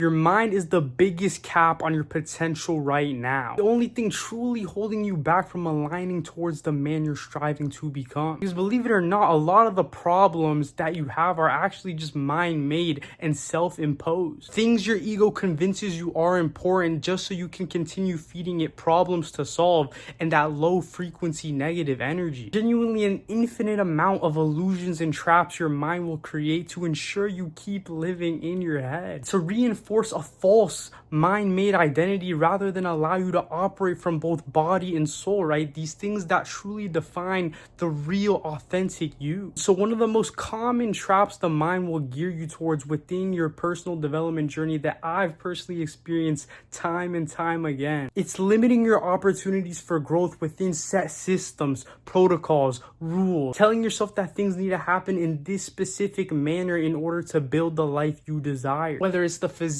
Your mind is the biggest cap on your potential right now. The only thing truly holding you back from aligning towards the man you're striving to become. Because believe it or not, a lot of the problems that you have are actually just mind-made and self-imposed. Things your ego convinces you are important just so you can continue feeding it problems to solve and that low-frequency negative energy. Genuinely an infinite amount of illusions and traps your mind will create to ensure you keep living in your head. To reinforce a false mind-made identity rather than allow you to operate from both body and soul, right? These things that truly define the real authentic you. So one of the most common traps the mind will gear you towards within your personal development journey that I've personally experienced time and time again, it's limiting your opportunities for growth within set systems, protocols, rules, telling yourself that things need to happen in this specific manner in order to build the life you desire. Whether it's the physique,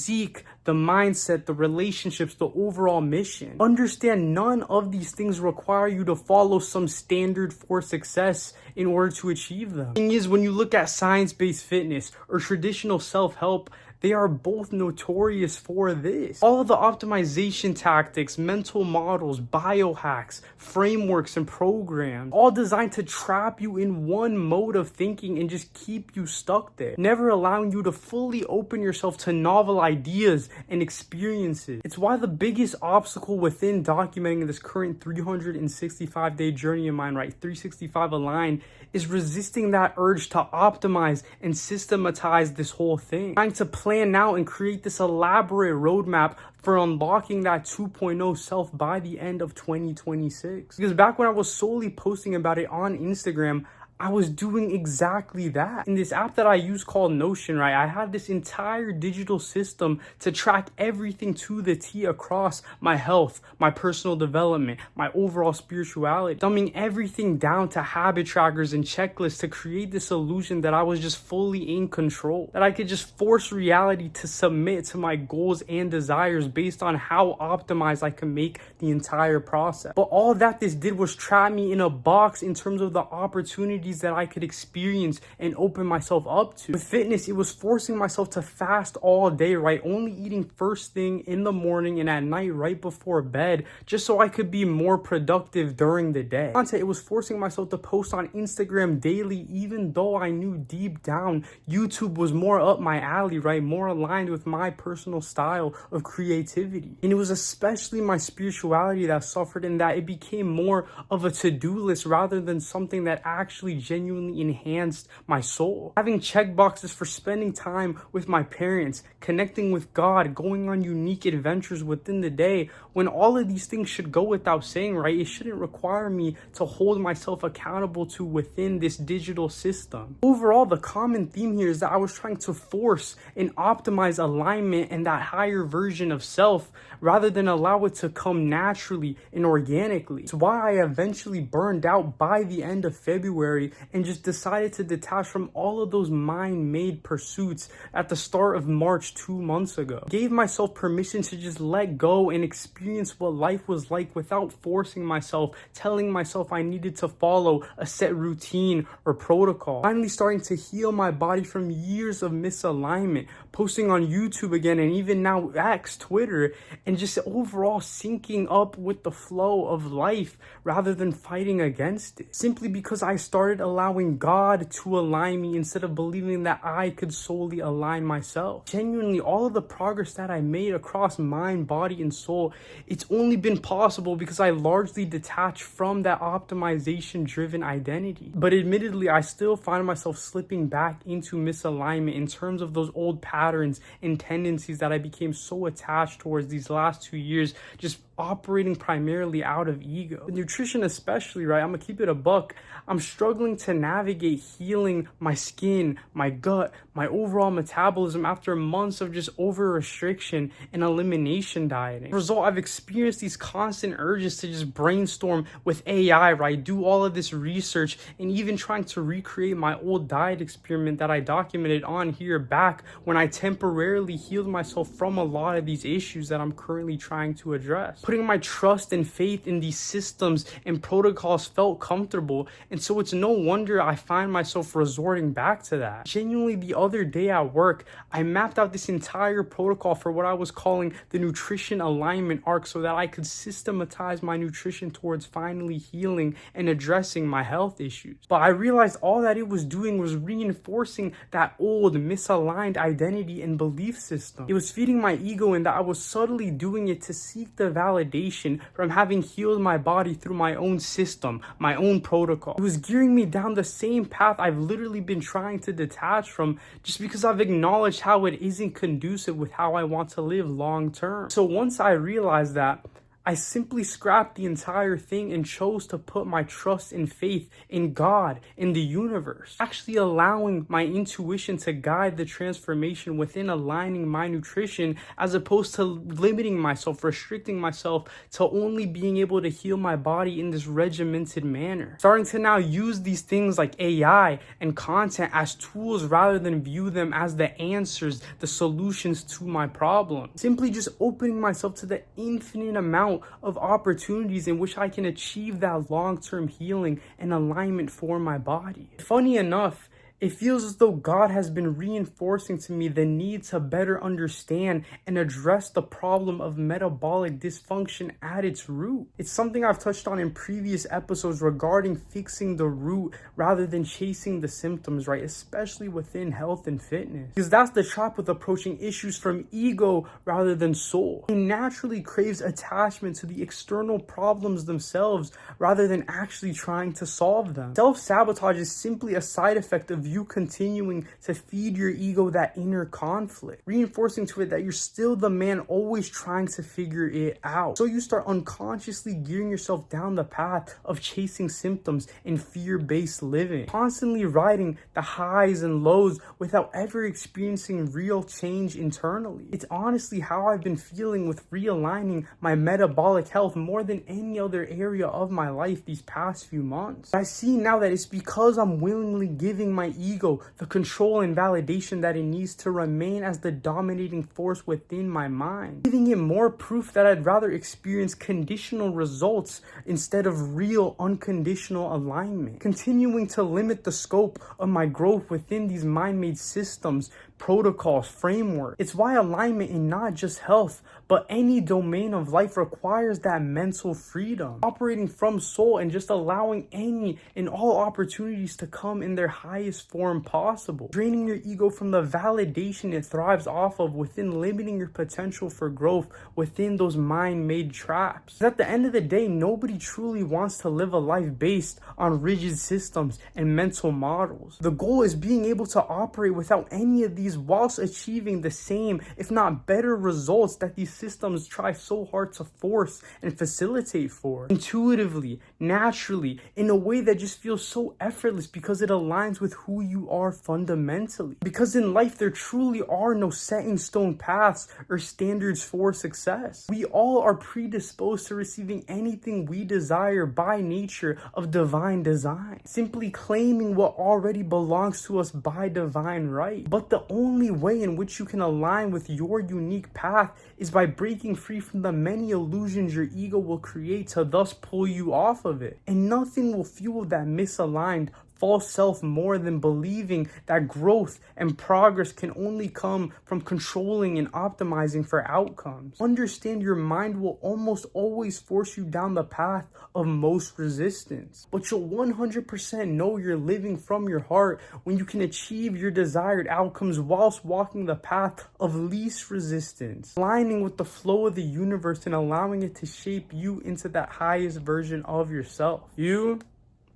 the mindset, the relationships, the overall mission. Understand none of these things require you to follow some standard for success in order to achieve them. The thing is, when you look at science-based fitness or traditional self-help, they are both notorious for this. All of the optimization tactics, mental models, biohacks, frameworks, and programs, all designed to trap you in one mode of thinking and just keep you stuck there, never allowing you to fully open yourself to novel ideas and experiences. It's why the biggest obstacle within documenting this current 365-day journey of mine, right, 365 aligned, is resisting that urge to optimize and systematize this whole thing. Trying to plan out and create this elaborate roadmap for unlocking that 2.0 self by the end of 2026. Because back when I was solely posting about it on Instagram, I was doing exactly that. In this app that I use called Notion, right, I had this entire digital system to track everything to the T across my health, my personal development, my overall spirituality, dumbing everything down to habit trackers and checklists to create this illusion that I was just fully in control, that I could just force reality to submit to my goals and desires based on how optimized I can make the entire process. But all that this did was trap me in a box in terms of the opportunities that I could experience and open myself up to. With fitness, it was forcing myself to fast all day, right? Only eating first thing in the morning and at night right before bed, just so I could be more productive during the day. It was forcing myself to post on Instagram daily, even though I knew deep down YouTube was more up my alley, right? More aligned with my personal style of creativity. And it was especially my spirituality that suffered in that it became more of a to-do list rather than something that actually genuinely enhanced my soul. Having check boxes for spending time with my parents, connecting with God, going on unique adventures within the day, when all of these things should go without saying, right? It shouldn't require me to hold myself accountable to within this digital system. Overall, the common theme here is that I was trying to force and optimize alignment and that higher version of self rather than allow it to come naturally and organically. It's why I eventually burned out by the end of February and just decided to detach from all of those mind-made pursuits at the start of March 2 months ago. Gave myself permission to just let go and experience what life was like without forcing myself, telling myself I needed to follow a set routine or protocol. Finally starting to heal my body from years of misalignment, posting on YouTube again and even now X, Twitter, and just overall syncing up with the flow of life rather than fighting against it. Simply because I started allowing God to align me instead of believing that I could solely align myself. Genuinely, all of the progress that I made across mind, body, and soul, it's only been possible because I largely detached from that optimization-driven identity. But admittedly, I still find myself slipping back into misalignment in terms of those old patterns and tendencies that I became so attached towards these last 2 years, just operating primarily out of ego. With nutrition especially, right? I'm gonna keep it a buck. I'm struggling to navigate healing my skin, my gut, my overall metabolism after months of just over restriction and elimination dieting. As a result, I've experienced these constant urges to just brainstorm with AI, right? Do all of this research and even trying to recreate my old diet experiment that I documented on here back when I temporarily healed myself from a lot of these issues that I'm currently trying to address. Putting my trust and faith in these systems and protocols felt comfortable, and so it's no no wonder I find myself resorting back to that. Genuinely, the other day at work, I mapped out this entire protocol for what I was calling the nutrition alignment arc so that I could systematize my nutrition towards finally healing and addressing my health issues. But I realized all that it was doing was reinforcing that old misaligned identity and belief system. It was feeding my ego in that I was subtly doing it to seek the validation from having healed my body through my own system, my own protocol. It was gearing me down the same path I've literally been trying to detach from just because I've acknowledged how it isn't conducive with how I want to live long term. So once I realized that, I simply scrapped the entire thing and chose to put my trust and faith in God, in the universe, actually allowing my intuition to guide the transformation within aligning my nutrition, as opposed to limiting myself, restricting myself to only being able to heal my body in this regimented manner. Starting to now use these things like AI and content as tools rather than view them as the answers, the solutions to my problem. Simply just opening myself to the infinite amount of opportunities in which I can achieve that long-term healing and alignment for my body. Funny enough, it feels as though God has been reinforcing to me the need to better understand and address the problem of metabolic dysfunction at its root. It's something I've touched on in previous episodes regarding fixing the root rather than chasing the symptoms, right? Especially within health and fitness. Because that's the trap with approaching issues from ego rather than soul. It naturally craves attachment to the external problems themselves rather than actually trying to solve them. Self-sabotage is simply a side effect of you continuing to feed your ego that inner conflict, reinforcing to it that you're still the man always trying to figure it out. So you start unconsciously gearing yourself down the path of chasing symptoms and fear-based living, constantly riding the highs and lows without ever experiencing real change internally. It's honestly how I've been feeling with realigning my metabolic health more than any other area of my life these past few months. I see now that it's because I'm willingly giving my ego the control and validation that it needs to remain as the dominating force within my mind, giving it more proof that I'd rather experience conditional results instead of real unconditional alignment, continuing to limit the scope of my growth within these mind-made systems, protocols, framework. It's why alignment in not just health, but any domain of life requires that mental freedom, operating from soul and just allowing any and all opportunities to come in their highest form possible, draining your ego from the validation it thrives off of within limiting your potential for growth within those mind-made traps. At the end of the day, nobody truly wants to live a life based on rigid systems and mental models. The goal is being able to operate without any of these whilst achieving the same, if not better results that these systems try so hard to force and facilitate for. Intuitively, naturally, in a way that just feels so effortless because it aligns with who you are fundamentally. Because in life, there truly are no set in stone paths or standards for success. We all are predisposed to receiving anything we desire by nature of divine design, simply claiming what already belongs to us by divine right. But the only way in which you can align with your unique path is by breaking free from the many illusions your ego will create to thus pull you off of it. And nothing will fuel that misaligned false self more than believing that growth and progress can only come from controlling and optimizing for outcomes. Understand your mind will almost always force you down the path of most resistance, but you'll 100% know you're living from your heart when you can achieve your desired outcomes whilst walking the path of least resistance, aligning with the flow of the universe and allowing it to shape you into that highest version of yourself.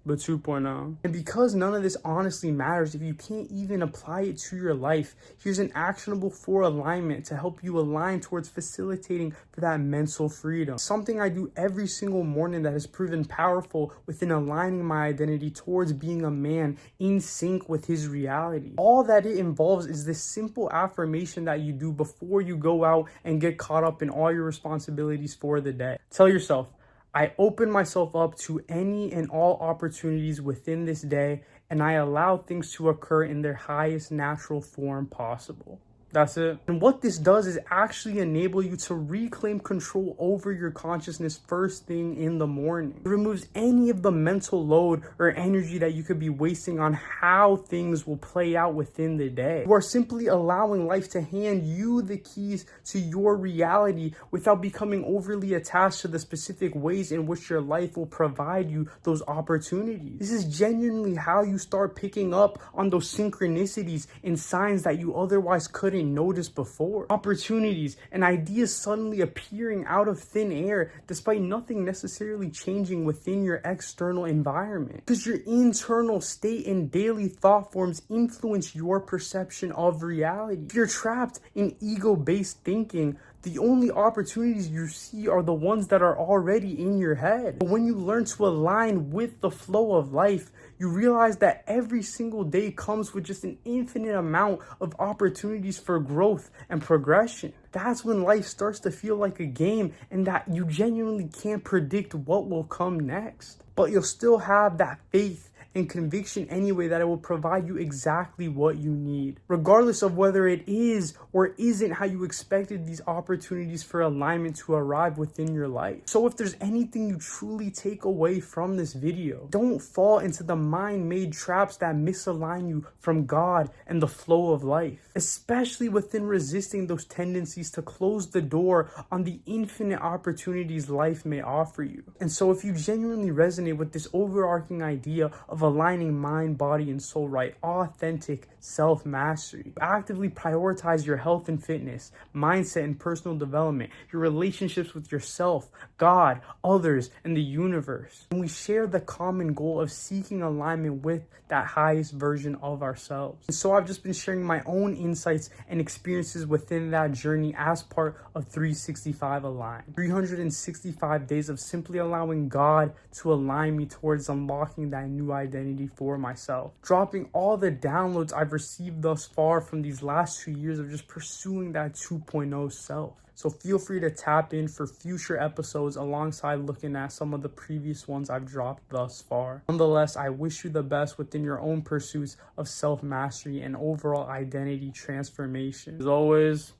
But 2.0. And because none of this honestly matters if you can't even apply it to your life, here's an actionable for alignment to help you align towards facilitating for that mental freedom. Something I do every single morning that has proven powerful within aligning my identity towards being a man in sync with his reality. All that it involves is this simple affirmation that you do before you go out and get caught up in all your responsibilities for the day. Tell yourself, I open myself up to any and all opportunities within this day, and I allow things to occur in their highest natural form possible. That's it. And what this does is actually enable you to reclaim control over your consciousness first thing in the morning. It removes any of the mental load or energy that you could be wasting on how things will play out within the day. You are simply allowing life to hand you the keys to your reality without becoming overly attached to the specific ways in which your life will provide you those opportunities. This is genuinely how you start picking up on those synchronicities and signs that you otherwise couldn't notice before. Opportunities and ideas suddenly appearing out of thin air despite nothing necessarily changing within your external environment. Because your internal state and daily thought forms influence your perception of reality. If you're trapped in ego-based thinking, the only opportunities you see are the ones that are already in your head. But when you learn to align with the flow of life, you realize that every single day comes with just an infinite amount of opportunities for growth and progression. That's when life starts to feel like a game and that you genuinely can't predict what will come next. But you'll still have that faith and conviction anyway that it will provide you exactly what you need, regardless of whether it is or isn't how you expected these opportunities for alignment to arrive within your life. So if there's anything you truly take away from this video, don't fall into the mind-made traps that misalign you from God and the flow of life, especially within resisting those tendencies to close the door on the infinite opportunities life may offer you. And so if you genuinely resonate with this overarching idea of aligning mind, body, and soul right, authentic self-mastery, actively prioritize your health and fitness, mindset and personal development, your relationships with yourself, God, others, and the universe. And we share the common goal of seeking alignment with that highest version of ourselves. And so I've just been sharing my own insights and experiences within that journey as part of 365 Align. 365 days of simply allowing God to align me towards unlocking that new identity for myself. Dropping all the downloads I've received thus far from these last 2 years of just pursuing that 2.0 self. So feel free to tap in for future episodes alongside looking at some of the previous ones I've dropped thus far. Nonetheless, I wish you the best within your own pursuits of self-mastery and overall identity transformation. As always,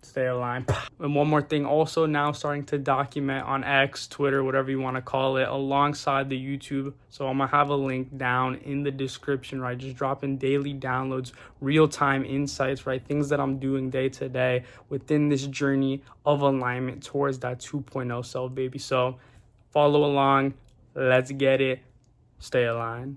stay aligned. And one more thing, also now starting to document on X, Twitter, whatever you want to call it, alongside the YouTube. So I'm gonna have a link down in the description, right? Just dropping daily downloads, real-time insights, right? Things that I'm doing day to day within this journey of alignment towards that 2.0 self, baby. So follow along, let's get it, stay aligned.